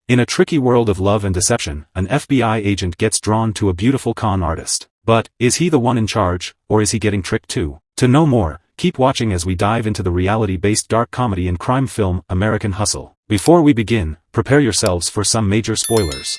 In a tricky world of love and deception, an FBI agent gets drawn to a beautiful con artist. But, is he the one in charge, or is he getting tricked too? To know more, keep watching as we dive into the reality-based dark comedy and crime film, American Hustle. Before we begin, prepare yourselves for some major spoilers.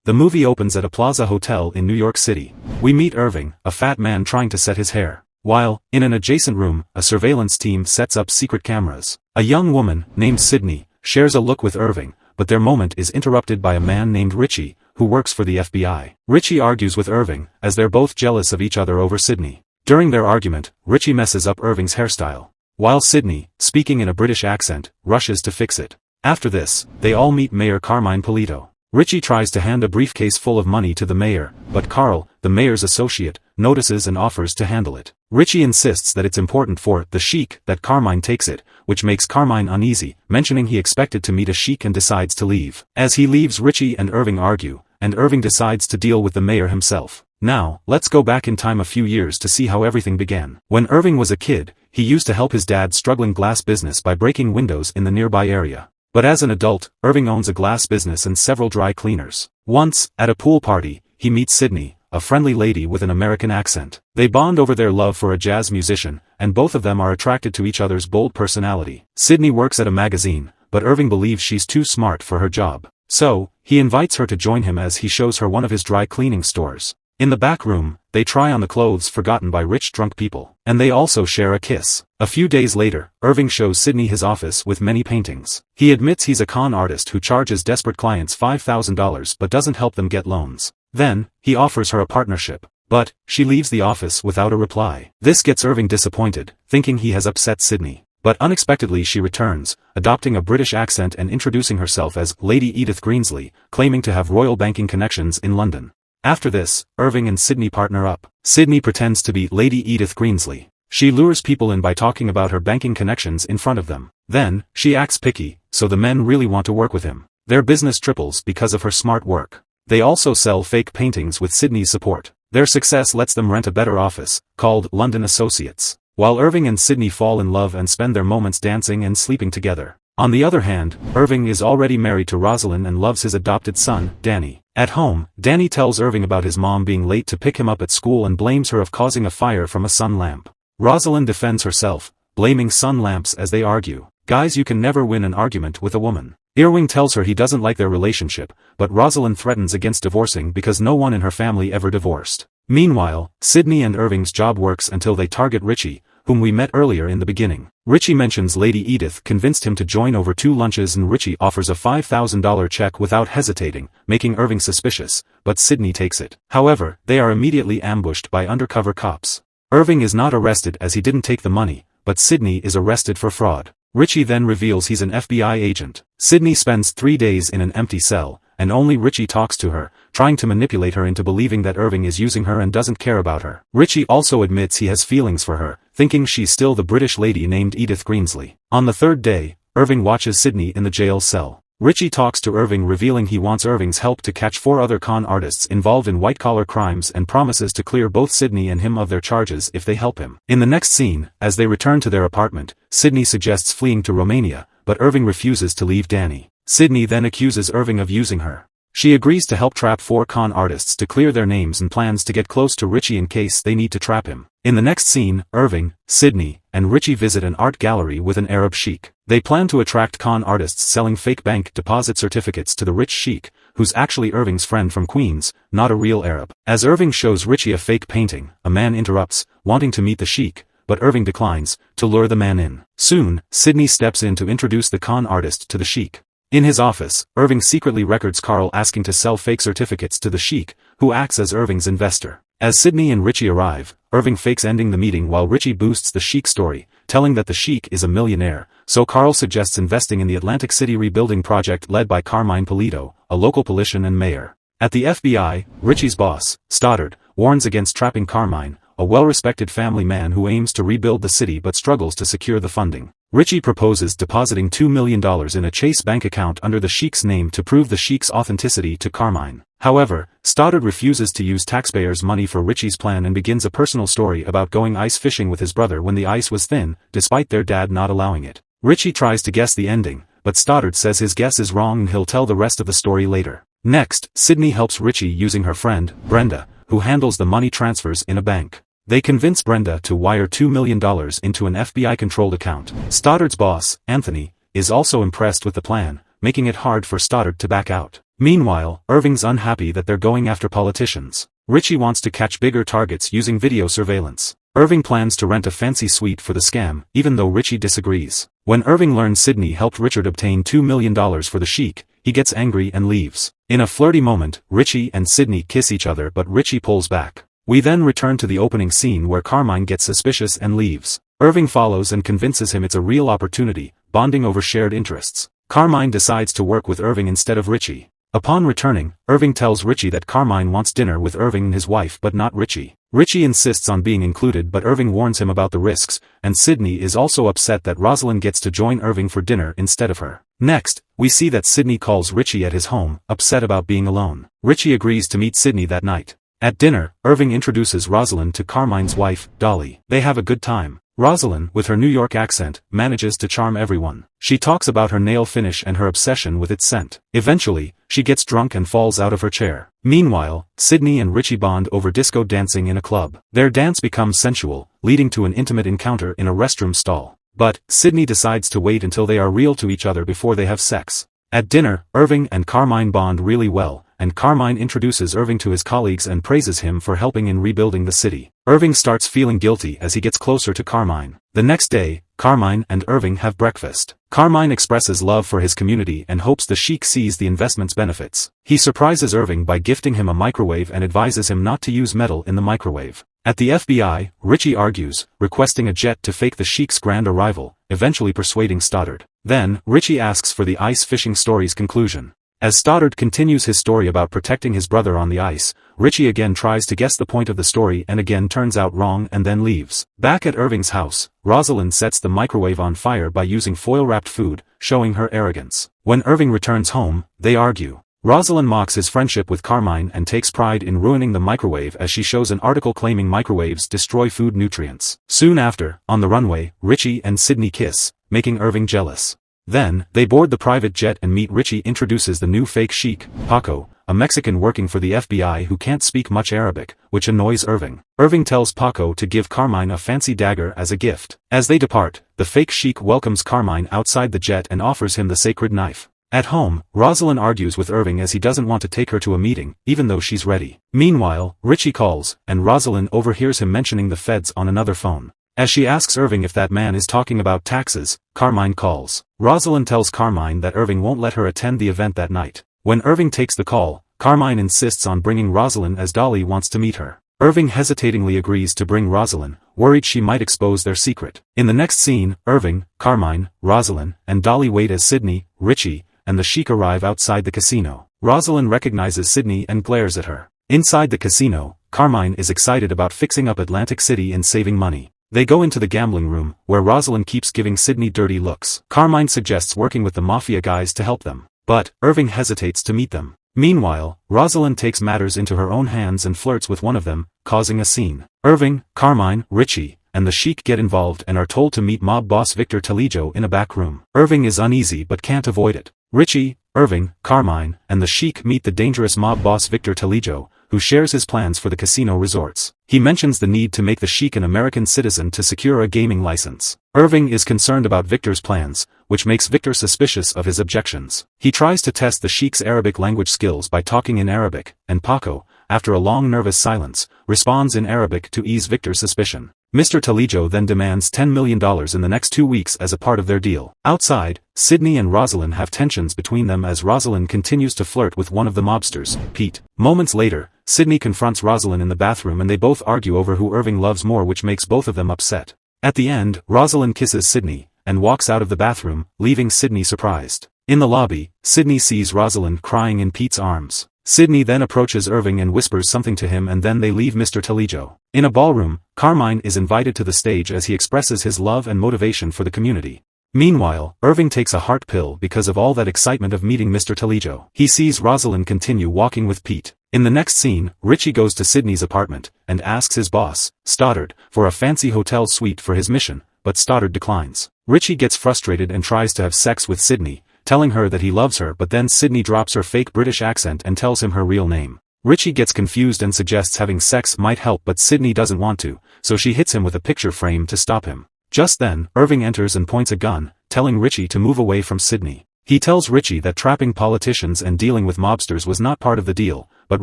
The movie opens at a Plaza Hotel in New York City. We meet Irving, a fat man trying to set his hair. While, in an adjacent room, a surveillance team sets up secret cameras. A young woman, named Sydney, shares a look with Irving, but their moment is interrupted by a man named Richie, who works for the FBI. Richie argues with Irving, as they're both jealous of each other over Sydney. During their argument, Richie messes up Irving's hairstyle, while Sydney, speaking in a British accent, rushes to fix it. After this, they all meet Mayor Carmine Polito. Richie tries to hand a briefcase full of money to the mayor, but Carl, the mayor's associate, notices and offers to handle it. Richie insists that it's important for the sheik that Carmine takes it, which makes Carmine uneasy, mentioning he expected to meet a sheik and decides to leave. As he leaves, Richie and Irving argue, and Irving decides to deal with the mayor himself. Now, let's go back in time a few years to see how everything began. When Irving was a kid, he used to help his dad's struggling glass business by breaking windows in the nearby area. But as an adult, Irving owns a glass business and several dry cleaners. Once, at a pool party, he meets Sydney, a friendly lady with an American accent. They bond over their love for a jazz musician, and both of them are attracted to each other's bold personality. Sydney works at a magazine, but Irving believes she's too smart for her job. So, he invites her to join him as he shows her one of his dry cleaning stores. In the back room, they try on the clothes forgotten by rich drunk people, and they also share a kiss. A few days later, Irving shows Sydney his office with many paintings. He admits he's a con artist who charges desperate clients $5,000 but doesn't help them get loans. Then, he offers her a partnership, but she leaves the office without a reply. This gets Irving disappointed, thinking he has upset Sydney. But unexpectedly she returns, adopting a British accent and introducing herself as Lady Edith Greensley, claiming to have royal banking connections in London. After this, Irving and Sydney partner up. Sydney pretends to be Lady Edith Greensley. She lures people in by talking about her banking connections in front of them. Then, she acts picky, so the men really want to work with him. Their business triples because of her smart work. They also sell fake paintings with Sydney's support. Their success lets them rent a better office, called London Associates. While Irving and Sydney fall in love and spend their moments dancing and sleeping together. On the other hand, Irving is already married to Rosalind and loves his adopted son, Danny. At home, Danny tells Irving about his mom being late to pick him up at school and blames her of causing a fire from a sun lamp. Rosalind defends herself, blaming sun lamps as they argue. Guys, you can never win an argument with a woman. Irving tells her he doesn't like their relationship, but Rosalind threatens against divorcing because no one in her family ever divorced. Meanwhile, Sydney and Irving's job works until they target Richie, whom we met earlier in the beginning. Richie mentions Lady Edith convinced him to join over 2 lunches and Richie offers a $5,000 check without hesitating, making Irving suspicious, but Sydney takes it. However, they are immediately ambushed by undercover cops. Irving is not arrested as he didn't take the money, but Sydney is arrested for fraud. Richie then reveals he's an FBI agent. Sydney spends 3 days in an empty cell, and only Richie talks to her, trying to manipulate her into believing that Irving is using her and doesn't care about her. Richie also admits he has feelings for her, thinking she's still the British lady named Edith Greensley. On the 3rd day, Irving watches Sydney in the jail cell. Richie talks to Irving, revealing he wants Irving's help to catch 4 other con artists involved in white-collar crimes and promises to clear both Sydney and him of their charges if they help him. In the next scene, as they return to their apartment, Sydney suggests fleeing to Romania, but Irving refuses to leave Danny. Sydney then accuses Irving of using her. She agrees to help trap 4 con artists to clear their names and plans to get close to Richie in case they need to trap him. In the next scene, Irving, Sydney, and Richie visit an art gallery with an Arab sheik. They plan to attract con artists selling fake bank deposit certificates to the rich sheik, who's actually Irving's friend from Queens, not a real Arab. As Irving shows Richie a fake painting, a man interrupts, wanting to meet the sheik, but Irving declines, to lure the man in. Soon, Sydney steps in to introduce the con artist to the sheik. In his office, Irving secretly records Carl asking to sell fake certificates to the sheik, who acts as Irving's investor. As Sydney and Richie arrive, Irving fakes ending the meeting while Richie boosts the sheik's story, telling that the sheik is a millionaire, so Carl suggests investing in the Atlantic City rebuilding project led by Carmine Polito, a local politician and mayor. At the FBI, Richie's boss, Stoddard, warns against trapping Carmine, a well-respected family man who aims to rebuild the city but struggles to secure the funding. Richie proposes depositing $2 million in a Chase bank account under the sheik's name to prove the sheik's authenticity to Carmine. However, Stoddard refuses to use taxpayers' money for Richie's plan and begins a personal story about going ice fishing with his brother when the ice was thin, despite their dad not allowing it. Richie tries to guess the ending, but Stoddard says his guess is wrong and he'll tell the rest of the story later. Next, Sydney helps Richie using her friend, Brenda, who handles the money transfers in a bank. They convince Brenda to wire $2 million into an FBI-controlled account. Stoddard's boss, Anthony, is also impressed with the plan, making it hard for Stoddard to back out. Meanwhile, Irving's unhappy that they're going after politicians. Richie wants to catch bigger targets using video surveillance. Irving plans to rent a fancy suite for the scam, even though Richie disagrees. When Irving learns Sydney helped Richard obtain $2 million for the Sheik, he gets angry and leaves. In a flirty moment, Richie and Sydney kiss each other but Richie pulls back. We then return to the opening scene where Carmine gets suspicious and leaves. Irving follows and convinces him it's a real opportunity, bonding over shared interests. Carmine decides to work with Irving instead of Richie. Upon returning, Irving tells Richie that Carmine wants dinner with Irving and his wife but not Richie. Richie insists on being included but Irving warns him about the risks, and Sydney is also upset that Rosalind gets to join Irving for dinner instead of her. Next, we see that Sydney calls Richie at his home, upset about being alone. Richie agrees to meet Sydney that night. At dinner, Irving introduces Rosalind to Carmine's wife, Dolly. They have a good time. Rosalind, with her New York accent, manages to charm everyone. She talks about her nail finish and her obsession with its scent. Eventually, she gets drunk and falls out of her chair. Meanwhile, Sydney and Richie bond over disco dancing in a club. Their dance becomes sensual, leading to an intimate encounter in a restroom stall. But, Sydney decides to wait until they are real to each other before they have sex. At dinner, Irving and Carmine bond really well, and Carmine introduces Irving to his colleagues and praises him for helping in rebuilding the city. Irving starts feeling guilty as he gets closer to Carmine. The next day, Carmine and Irving have breakfast. Carmine expresses love for his community and hopes the Sheik sees the investment's benefits. He surprises Irving by gifting him a microwave and advises him not to use metal in the microwave. At the FBI, Richie argues, requesting a jet to fake the Sheik's grand arrival, eventually persuading Stoddard. Then, Richie asks for the ice fishing story's conclusion. As Stoddard continues his story about protecting his brother on the ice, Richie again tries to guess the point of the story and again turns out wrong and then leaves. Back at Irving's house, Rosalind sets the microwave on fire by using foil-wrapped food, showing her arrogance. When Irving returns home, they argue. Rosalind mocks his friendship with Carmine and takes pride in ruining the microwave as she shows an article claiming microwaves destroy food nutrients. Soon after, on the runway, Richie and Sydney kiss, making Irving jealous. Then, they board the private jet and meet Richie introduces the new fake Sheik, Paco, a Mexican working for the FBI who can't speak much Arabic, which annoys Irving. Irving tells Paco to give Carmine a fancy dagger as a gift. As they depart, the fake Sheik welcomes Carmine outside the jet and offers him the sacred knife. At home, Rosalind argues with Irving as he doesn't want to take her to a meeting, even though she's ready. Meanwhile, Richie calls, and Rosalind overhears him mentioning the feds on another phone. As she asks Irving if that man is talking about taxes, Carmine calls. Rosalind tells Carmine that Irving won't let her attend the event that night. When Irving takes the call, Carmine insists on bringing Rosalind as Dolly wants to meet her. Irving hesitatingly agrees to bring Rosalind, worried she might expose their secret. In the next scene, Irving, Carmine, Rosalind, and Dolly wait as Sydney, Richie, and the Sheik arrive outside the casino. Rosalind recognizes Sydney and glares at her. Inside the casino, Carmine is excited about fixing up Atlantic City and saving money. They go into the gambling room, where Rosalind keeps giving Sydney dirty looks. Carmine suggests working with the mafia guys to help them, but Irving hesitates to meet them. Meanwhile, Rosalind takes matters into her own hands and flirts with one of them, causing a scene. Irving, Carmine, Richie, and the Sheik get involved and are told to meet mob boss Victor Talijo in a back room. Irving is uneasy but can't avoid it. Richie, Irving, Carmine, and the Sheik meet the dangerous mob boss Victor Talijo, who shares his plans for the casino resorts. He mentions the need to make the Sheik an American citizen to secure a gaming license. Irving is concerned about Victor's plans, which makes Victor suspicious of his objections. He tries to test the Sheik's Arabic language skills by talking in Arabic, and Paco, after a long nervous silence, responds in Arabic to ease Victor's suspicion. Mr. Talijo then demands $10 million in the next 2 weeks as a part of their deal. Outside, Sydney and Rosalind have tensions between them as Rosalind continues to flirt with one of the mobsters, Pete. Moments later, Sydney confronts Rosalind in the bathroom and they both argue over who Irving loves more, which makes both of them upset. At the end, Rosalind kisses Sydney, and walks out of the bathroom, leaving Sydney surprised. In the lobby, Sydney sees Rosalind crying in Pete's arms. Sydney then approaches Irving and whispers something to him and then they leave Mr. Talijo. In a ballroom, Carmine is invited to the stage as he expresses his love and motivation for the community. Meanwhile, Irving takes a heart pill because of all that excitement of meeting Mr. Talijo. He sees Rosalind continue walking with Pete. In the next scene, Richie goes to Sydney's apartment, and asks his boss, Stoddard, for a fancy hotel suite for his mission, but Stoddard declines. Richie gets frustrated and tries to have sex with Sydney, telling her that he loves her, but then Sydney drops her fake British accent and tells him her real name. Richie gets confused and suggests having sex might help, but Sydney doesn't want to, so she hits him with a picture frame to stop him. Just then, Irving enters and points a gun, telling Richie to move away from Sydney. He tells Richie that trapping politicians and dealing with mobsters was not part of the deal, but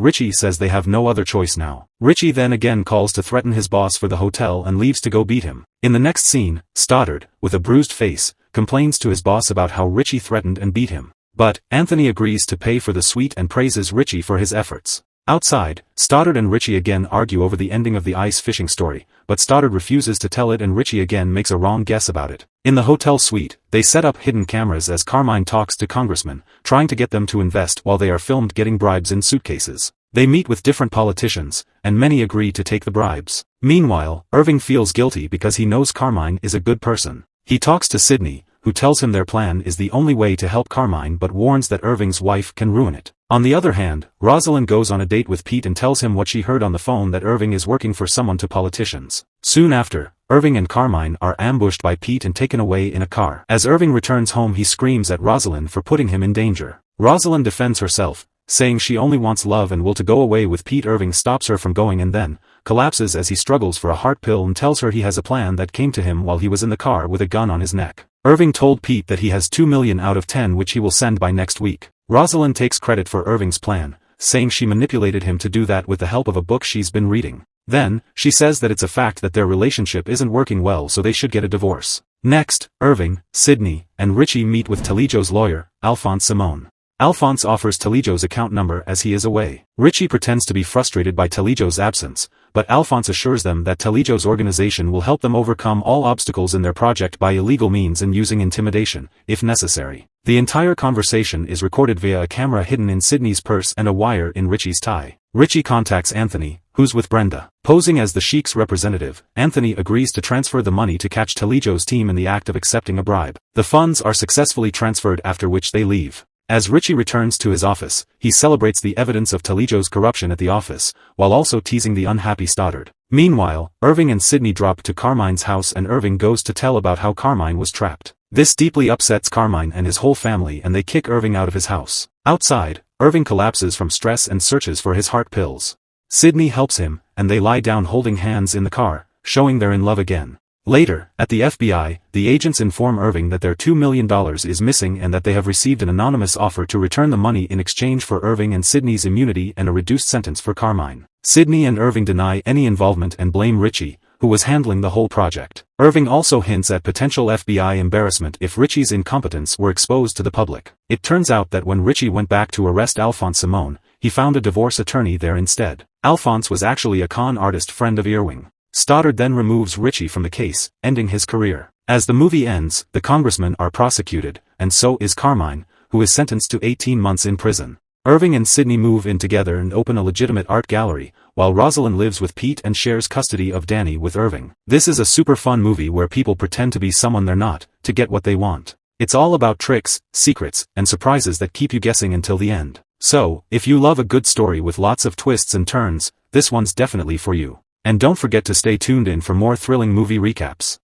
Richie says they have no other choice now. Richie then again calls to threaten his boss for the hotel and leaves to go beat him. In the next scene, Stoddard, with a bruised face, complains to his boss about how Richie threatened and beat him. But Anthony agrees to pay for the suite and praises Richie for his efforts. Outside, Stoddard and Richie again argue over the ending of the ice fishing story, but Stoddard refuses to tell it and Richie again makes a wrong guess about it. In the hotel suite, they set up hidden cameras as Carmine talks to congressmen, trying to get them to invest while they are filmed getting bribes in suitcases. They meet with different politicians, and many agree to take the bribes. Meanwhile, Irving feels guilty because he knows Carmine is a good person. He talks to Sydney, who tells him their plan is the only way to help Carmine but warns that Irving's wife can ruin it. On the other hand, Rosalind goes on a date with Pete and tells him what she heard on the phone, that Irving is working for someone to politicians. Soon after, Irving and Carmine are ambushed by Pete and taken away in a car. As Irving returns home, he screams at Rosalind for putting him in danger. Rosalind defends herself, saying she only wants love and will to go away with Pete. Irving stops her from going and then collapses as he struggles for a heart pill and tells her he has a plan that came to him while he was in the car with a gun on his neck. Irving told Pete that he has $2 million out of 10 which he will send by next week. Rosalind takes credit for Irving's plan, saying she manipulated him to do that with the help of a book she's been reading. Then, she says that it's a fact that their relationship isn't working well, so they should get a divorce. Next, Irving, Sydney, and Richie meet with Talijo's lawyer, Alphonse Simone. Alphonse offers Talijo's account number as he is away. Richie pretends to be frustrated by Talijo's absence, but Alphonse assures them that Talijo's organization will help them overcome all obstacles in their project by illegal means and using intimidation, if necessary. The entire conversation is recorded via a camera hidden in Sydney's purse and a wire in Richie's tie. Richie contacts Anthony, who's with Brenda. Posing as the Sheik's representative, Anthony agrees to transfer the money to catch Talijo's team in the act of accepting a bribe. The funds are successfully transferred, after which they leave. As Richie returns to his office, he celebrates the evidence of Talijo's corruption at the office, while also teasing the unhappy Stoddard. Meanwhile, Irving and Sydney drop to Carmine's house and Irving goes to tell about how Carmine was trapped. This deeply upsets Carmine and his whole family and they kick Irving out of his house. Outside, Irving collapses from stress and searches for his heart pills. Sydney helps him, and they lie down holding hands in the car, showing they're in love again. Later, at the FBI, the agents inform Irving that their $2 million is missing and that they have received an anonymous offer to return the money in exchange for Irving and Sydney's immunity and a reduced sentence for Carmine. Sydney and Irving deny any involvement and blame Richie, who was handling the whole project. Irving also hints at potential FBI embarrassment if Richie's incompetence were exposed to the public. It turns out that when Richie went back to arrest Alphonse Simone, he found a divorce attorney there instead. Alphonse was actually a con artist friend of Irving. Stoddard then removes Richie from the case, ending his career. As the movie ends, the congressmen are prosecuted, and so is Carmine, who is sentenced to 18 months in prison. Irving and Sydney move in together and open a legitimate art gallery, while Rosalind lives with Pete and shares custody of Danny with Irving. This is a super fun movie where people pretend to be someone they're not, to get what they want. It's all about tricks, secrets, and surprises that keep you guessing until the end. So, if you love a good story with lots of twists and turns, this one's definitely for you. And don't forget to stay tuned in for more thrilling movie recaps.